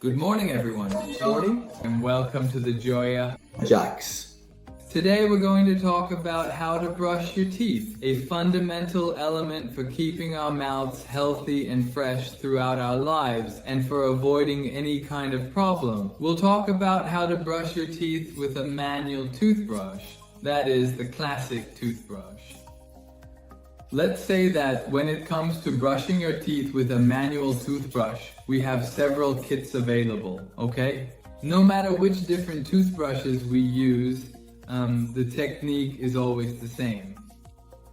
Good morning, everyone. Good morning. And welcome to the Joya Jax. Today we're going to talk about how to brush your teeth, a fundamental element for keeping our mouths healthy and fresh throughout our lives and for avoiding any kind of problem. We'll talk about how to brush your teeth with a manual toothbrush, that is, the classic toothbrush. Let's say that when it comes to brushing your teeth with a manual toothbrush, we have several kits available, okay? No matter which different toothbrushes we use, the technique is always the same.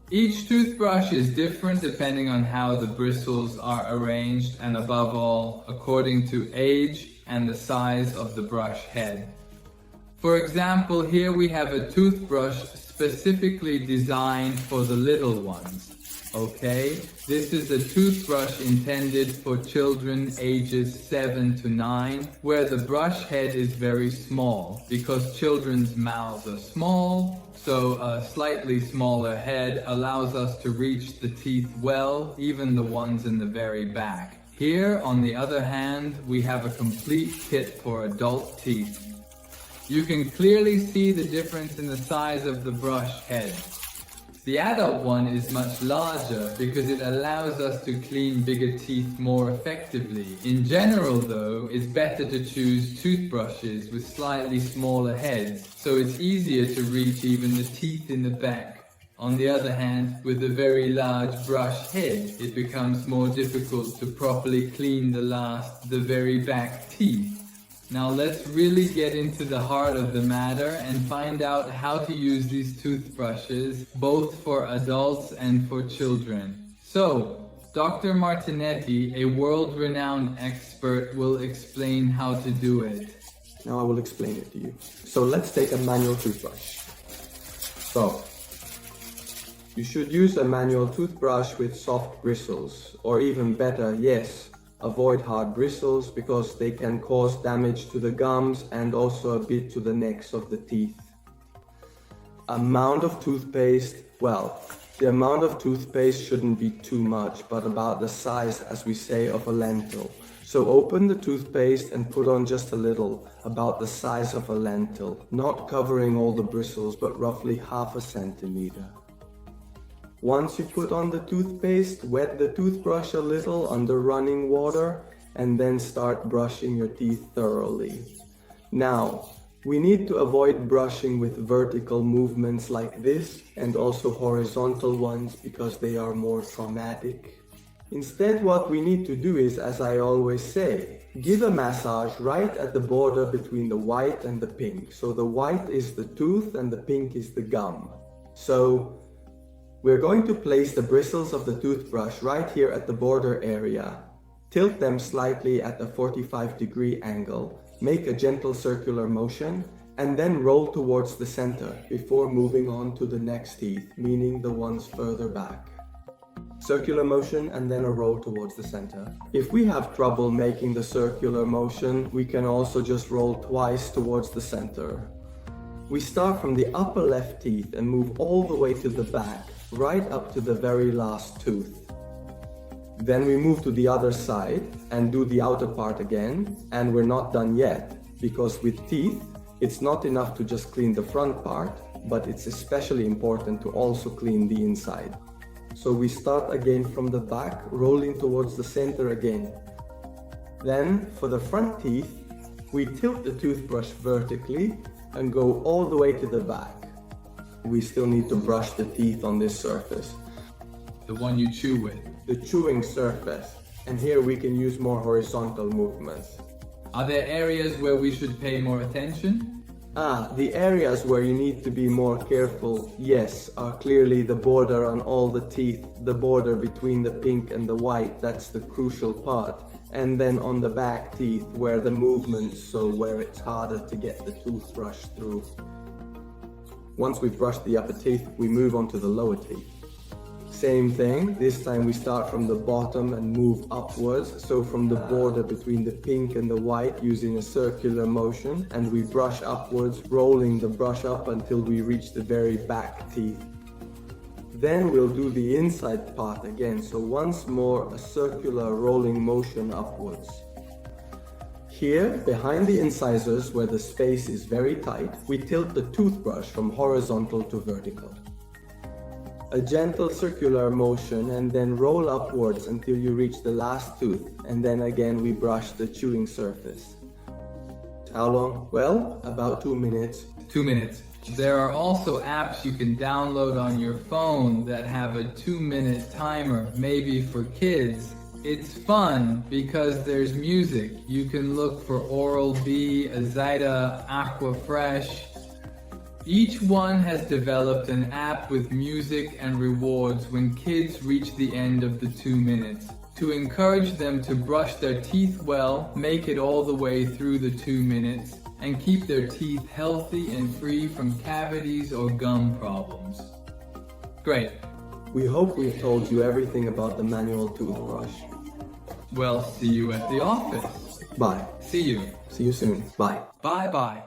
Each toothbrush is different depending on how the bristles are arranged and above all, according to age and the size of the brush head. For example, here we have a toothbrush specifically designed for the little ones. Okay, this is a toothbrush intended for children ages 7 to 9, where the brush head is very small, because children's mouths are small, so a slightly smaller head allows us to reach the teeth well, even the ones in the very back. Here, on the other hand, we have a complete kit for adult teeth. You can clearly see the difference in the size of the brush head. The adult one is much larger because it allows us to clean bigger teeth more effectively. In general though, it's better to choose toothbrushes with slightly smaller heads, so it's easier to reach even the teeth in the back. On the other hand, with a very large brush head, it becomes more difficult to properly clean the very back teeth. Now let's really get into the heart of the matter and find out how to use these toothbrushes, both for adults and for children. So, Dr. Martinetti, a world-renowned expert, will explain how to do it. Now I will explain it to you. So let's take a manual toothbrush. So, you should use a manual toothbrush with soft bristles, or even better, avoid hard bristles because they can cause damage to the gums and also a bit to the necks of the teeth. Amount of toothpaste, the amount of toothpaste shouldn't be too much, but about the size, as we say, of a lentil. So open the toothpaste and put on just a little, about the size of a lentil, not covering all the bristles, but roughly half a centimeter. Once you put on the toothpaste, wet the toothbrush a little under running water and then start brushing your teeth thoroughly. Now, we need to avoid brushing with vertical movements like this and also horizontal ones because they are more traumatic. Instead, what we need to do is, as I always say, give a massage right at the border between the white and the pink. So the white is the tooth and the pink is the gum. So we're going to place the bristles of the toothbrush right here at the border area. Tilt them slightly at a 45-degree angle, make a gentle circular motion, and then roll towards the center before moving on to the next teeth, meaning the ones further back. Circular motion and then a roll towards the center. If we have trouble making the circular motion, we can also just roll twice towards the center. We start from the upper left teeth and move all the way to the back, right up to the very last tooth. Then we move to the other side and do the outer part again, and we're not done yet, because with teeth, it's not enough to just clean the front part, but it's especially important to also clean the inside. So we start again from the back, rolling towards the center again. Then, for the front teeth, we tilt the toothbrush vertically and go all the way to the back. We still need to brush the teeth on this surface. The one you chew with. The chewing surface. And here we can use more horizontal movements. Are there areas where we should pay more attention? The areas where you need to be more careful, are clearly the border on all the teeth, the border between the pink and the white, that's the crucial part. And then on the back teeth where the movements, so where it's harder to get the toothbrush through. Once we've brushed the upper teeth, we move on to the lower teeth. Same thing, this time we start from the bottom and move upwards, so from the border between the pink and the white using a circular motion, and we brush upwards, rolling the brush up until we reach the very back teeth. Then we'll do the inside part again, so once more a circular rolling motion upwards. Here, behind the incisors where the space is very tight, we tilt the toothbrush from horizontal to vertical. A gentle circular motion and then roll upwards until you reach the last tooth, and then again we brush the chewing surface. How long? Well, about 2 minutes. 2 minutes. There are also apps you can download on your phone that have a 2-minute timer, maybe for kids. It's fun because there's music. You can look for Oral-B, Azaita, Aquafresh. Each one has developed an app with music and rewards when kids reach the end of the 2 minutes. To encourage them to brush their teeth well, make it all the way through the 2 minutes, and keep their teeth healthy and free from cavities or gum problems. Great. We hope we've told you everything about the manual toothbrush. Well, see you at the office. Bye. See you. See you soon. Bye. Bye-bye.